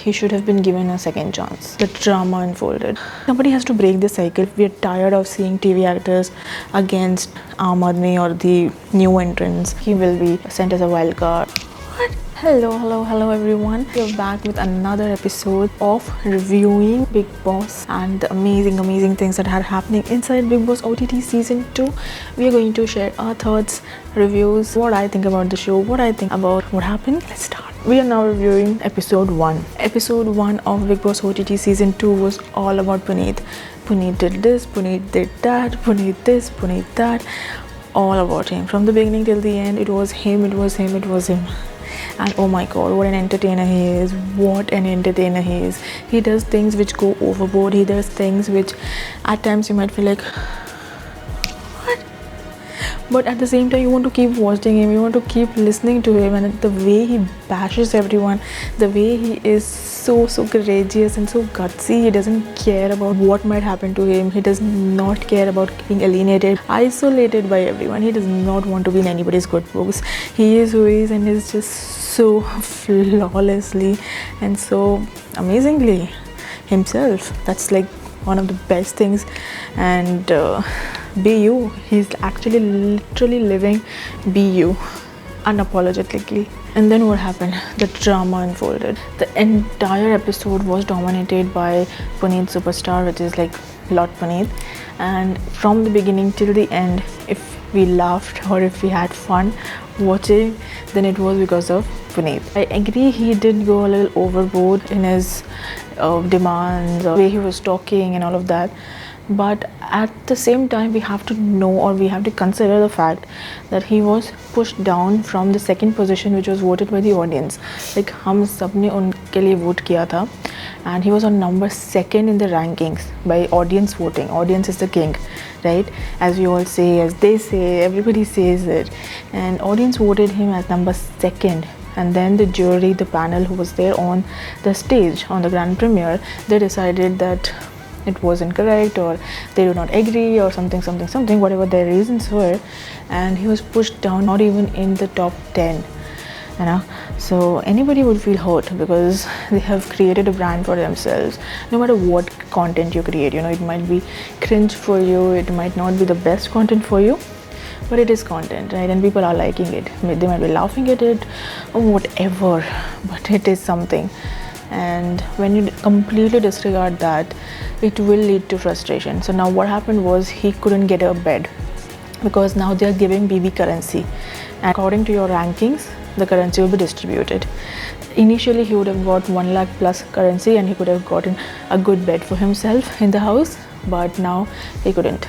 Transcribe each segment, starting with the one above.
he should have been given a second chance. The drama unfolded. Somebody has to break the cycle. We are tired of seeing TV actors against Aam Aadmi or the new entrants. He will be sent as a wild card. Hello everyone. We're back with another episode of reviewing Bigg Boss and the amazing things that are happening inside Bigg Boss OTT Season 2. We are going to share our thoughts, reviews, what I think about the show, what I think about what happened. Let's start. We are now reviewing episode 1. Episode 1 of Bigg Boss OTT Season 2 was all about Puneet. Puneet did this, Puneet did that, Puneet this, Puneet that. All about him. From the beginning till the end, it was him. And oh my god, what an entertainer he is. What an entertainer he is. He does things which go overboard. He does things which at times you might feel like, what? But at the same time, you want to keep watching him. You want to keep listening to him. And the way he bashes everyone, the way he is so courageous and so gutsy. He doesn't care about what might happen to him. He does not care about being alienated, isolated by everyone. He does not want to be in anybody's good books. He is who he is and is just so flawlessly and so amazingly himself. That's like one of the best things. And be you. He's actually literally living be you unapologetically. And then what happened? The drama unfolded. The entire episode was dominated by Puneet Superstar, which is like Lord Puneet. And from the beginning till the end, if we laughed or if we had fun watching, then it was because of Puneet. I agree he did go a little overboard in his demands, the way he was talking and all of that. But at the same time, we have to know, or we have to consider the fact that he was pushed down from the second position, which was voted by the audience. Like हम सबने उनके लिए vote किया था, and he was on number 2nd in the rankings by audience voting. Audience is the king, right? As we all say, as they say, everybody says it. And audience voted him as number 2nd. And then the jury, the panel who was there on the stage on the grand premiere, they decided that it was incorrect, or they do not agree, or something, whatever their reasons were, and he was pushed down, not even in the top 10, you know. So anybody would feel hurt because they have created a brand for themselves. No matter what content you create, you know, it might be cringe for you, it might not be the best content for you, but it is content, right? And people are liking it. They might be laughing at it or whatever, but it is something. And when you completely disregard that, it will lead to frustration. So now what happened was he couldn't get a bed because now they are giving BB currency, and according to your rankings, the currency will be distributed. Initially he would have got 1 lakh plus currency and he could have gotten a good bed for himself in the house, but now he couldn't.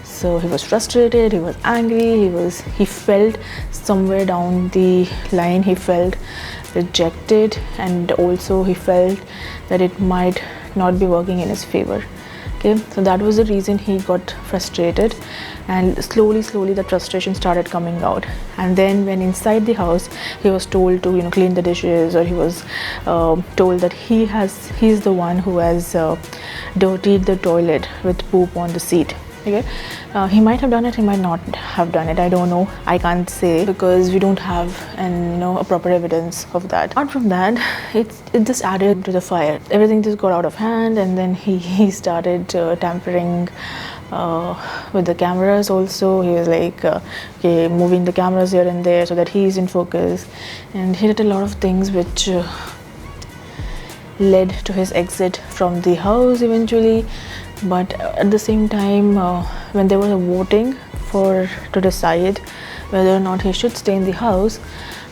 So he was frustrated, he was angry, he felt somewhere down the line, he felt rejected, and also he felt that it might not be working in his favor. Okay, so that was the reason he got frustrated, and slowly the frustration started coming out. And then when inside the house he was told to, you know, clean the dishes, or he was told that he's the one who has dirtied the toilet with poop on the seat. Okay, he might have done it, he might not have done it, I don't know, I can't say, because we don't have a proper evidence of that. Apart from that, it just added to the fire. Everything just got out of hand, and then he started tampering with the cameras also. He was like moving the cameras here and there so that he's in focus, and he did a lot of things which led to his exit from the house eventually. But at the same time, when there was a voting to decide whether or not he should stay in the house,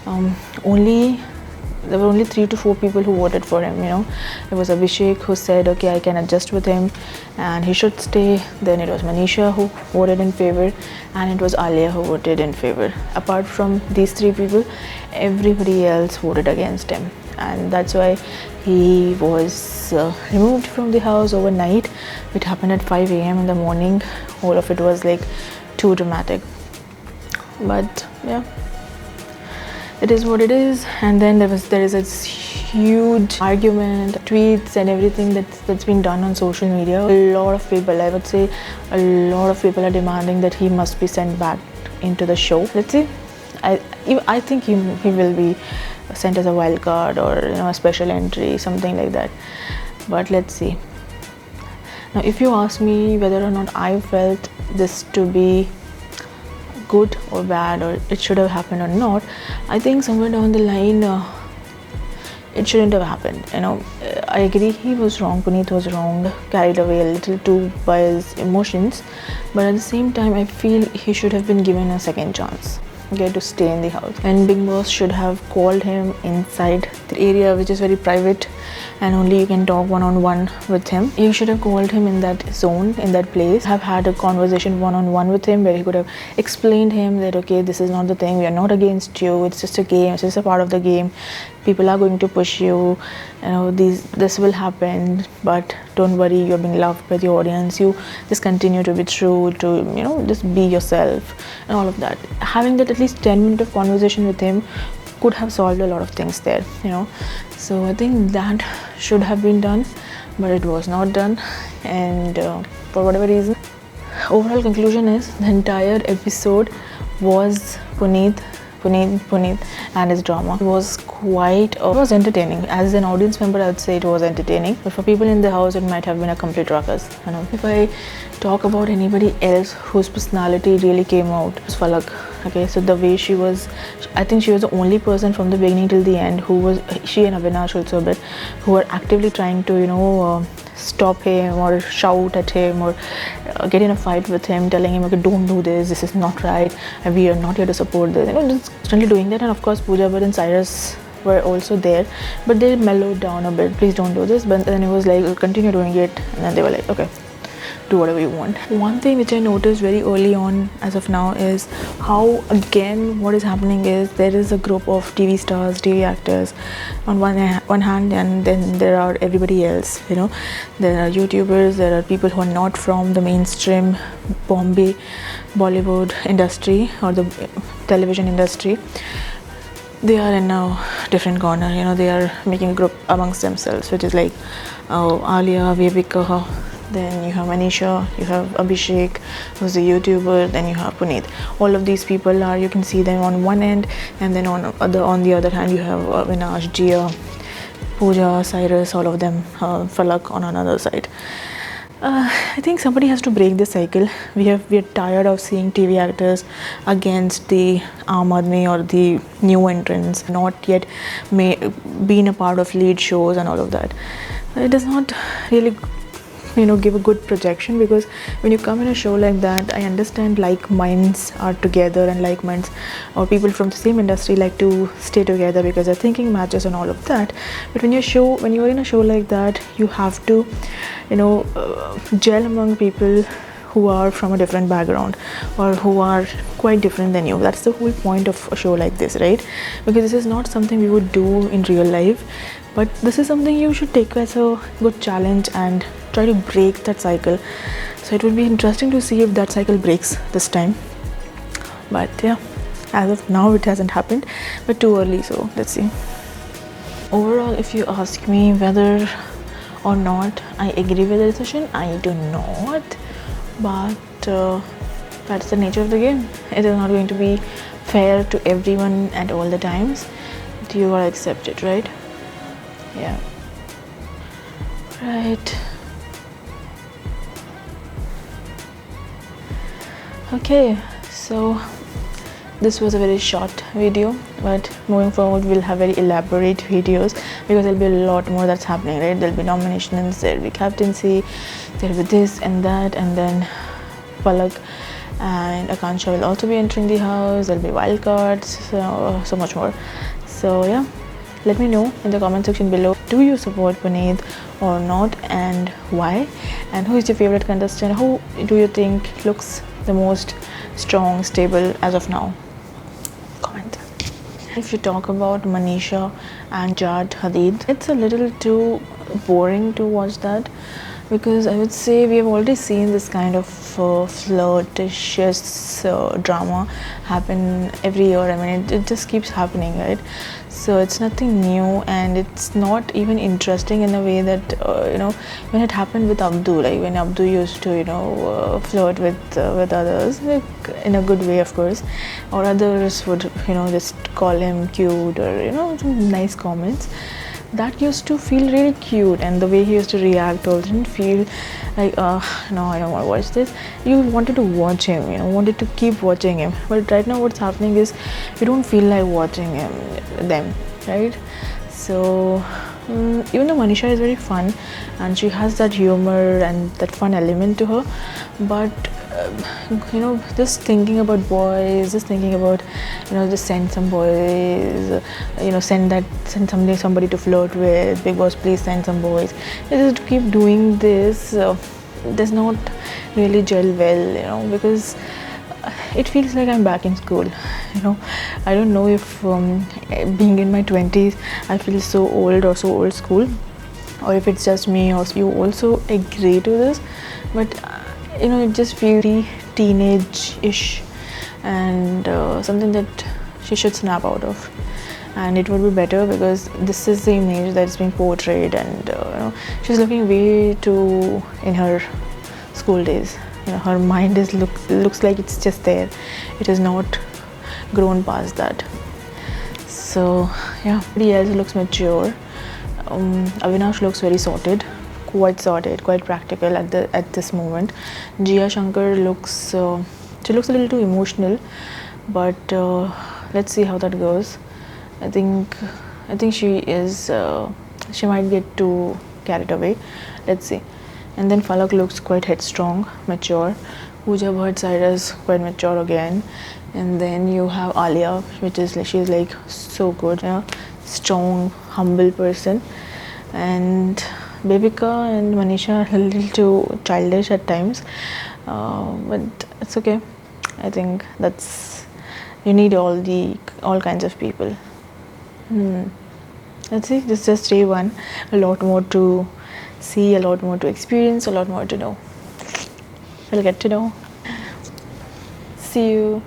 there were only 3 to 4 people who voted for him. You know, it was Abhishek who said, okay, I can adjust with him and he should stay. Then it was Manisha who voted in favor, and it was Alia who voted in favor. Apart from these 3 people, everybody else voted against him, and that's why he was removed from the house overnight. It happened at 5 a.m. in the morning. All of it was like too dramatic, but yeah, it is what it is. And then there is this huge argument, tweets and everything that's been done on social media. A lot of people, I would say a lot of people, are demanding that he must be sent back into the show. Let's see. I think he will be sent as a wild card or a special entry, something like that. But let's see. Now, if you ask me whether or not I felt this to be good or bad, or it should have happened or not, I think somewhere down the line it shouldn't have happened. I agree, he was wrong, Puneet was wrong, carried away a little too by his emotions, but at the same time I feel he should have been given a second chance, okay, to stay in the house. And Big Boss should have called him inside the area which is very private and only you can talk one-on-one with him. You should have called him in that zone, in that place, have had a conversation one-on-one with him where he could have explained him that, okay, this is not the thing, we are not against you, it's just a game, it's just a part of the game, people are going to push you, this will happen, but don't worry, you're being loved by the audience, you just continue to be true, to just be yourself, and all of that. Having that at least 10-minute of conversation with him could have solved a lot of things there. So I think that should have been done, but it was not done, and for whatever reason, overall conclusion is the entire episode was Puneet and his drama. It was it was entertaining. As an audience member, I would say it was entertaining, but for people in the house it might have been a complete ruckus. If I talk about anybody else whose personality really came out, it was Falak. Okay, so the way she was, I think she was the only person from the beginning till the end who was, she and Avinash also a bit, who were actively trying to stop him or shout at him or get in a fight with him, telling him, okay, don't do this is not right, and we are not here to support this, just constantly doing that. And of course Pooja and Cyrus were also there, but they mellowed down a bit, please don't do this, but then it was like, continue doing it, and then they were like, okay, do whatever you want. One thing which I noticed very early on as of now is how, again, what is happening is there is a group of TV stars, TV actors on one hand, and then there are everybody else. There are YouTubers, there are people who are not from the mainstream Bombay Bollywood industry or the television industry. They are in a different corner, they are making a group amongst themselves, which is like Alia, Bebikadhurve, then you have Manisha, you have Abhishek, who's a YouTuber, then you have Puneet. All of these people are, you can see them on one end, and then on the other hand you have Avinash, Jia, Pooja, Cyrus, all of them, Falak on another side. I think somebody has to break this cycle. We are tired of seeing TV actors against the Aam Aadmi or the new entrants, not yet been a part of lead shows and all of that. It does not really give a good projection, because when you come in a show like that, I understand like minds are together, and like minds or people from the same industry like to stay together because their thinking matches and all of that. But when you're in a show like that, you have to gel among people who are from a different background or who are quite different than you. That's the whole point of a show like this, right? Because this is not something we would do in real life, but this is something you should take as a good challenge and try to break that cycle. So it would be interesting to see if that cycle breaks this time. But yeah, as of now it hasn't happened, but too early, so let's see. Overall, if you ask me whether or not I agree with the decision, I do not, but that's the nature of the game. It is not going to be fair to everyone at all the times, but you gotta accept it, right? Yeah, right. Okay, so this was a very short video, but moving forward we'll have very elaborate videos, because there'll be a lot more that's happening, right? There'll be nominations, there'll be captaincy, there'll be this and that, and then Palak and Akansha will also be entering the house, there'll be wildcards, so much more. So yeah, let me know in the comment section below, do you support Puneet or not, and why? And who is your favorite contestant? Who do you think looks the most strong, stable as of now? Comment. If you talk about Manisha and Jad Hadid, it's a little too boring to watch that, because I would say we have already seen this kind of flirtatious drama happen every year. I mean, it just keeps happening, right? So it's nothing new, and it's not even interesting in a way that when it happened with Abdu, like when Abdu used to flirt with others, like in a good way, of course, or others would just call him cute, or some nice comments. That used to feel really cute, and the way he used to react also didn't feel like no, I don't want to watch this. You wanted to watch him, wanted to keep watching him. But right now what's happening is you don't feel like watching them, right? So even though Manisha is very fun and she has that humor and that fun element to her, but just thinking about boys, just thinking about just send some boys, send somebody to flirt with, Big Boss please send some boys. Just to keep doing this does not really gel well, because it feels like I'm back in school. I don't know if being in my 20s I feel so old or so old school, or if it's just me or you also agree to this, but it just feels teenage-ish, and something that she should snap out of. And it would be better, because this is the image that's being portrayed, and she's looking way too in her school days. Her mind looks like it's just there. It has not grown past that. So yeah, everybody else looks mature. Avinash looks very sorted, quite practical at this moment. Jia Shankar looks she looks a little too emotional, but let's see how that goes. I think she is she might get too carried away. Let's see. And then Falak looks quite headstrong, mature. Pooja Bhatt side is quite mature again. And then you have Alia, which is like, she's like so good, strong, humble person. And Bebika and Manisha are a little too childish at times, but it's okay. I think you need all kinds of people. Let's see. This is just day one. A lot more to see, a lot more to experience, a lot more to know. We'll get to know. See you.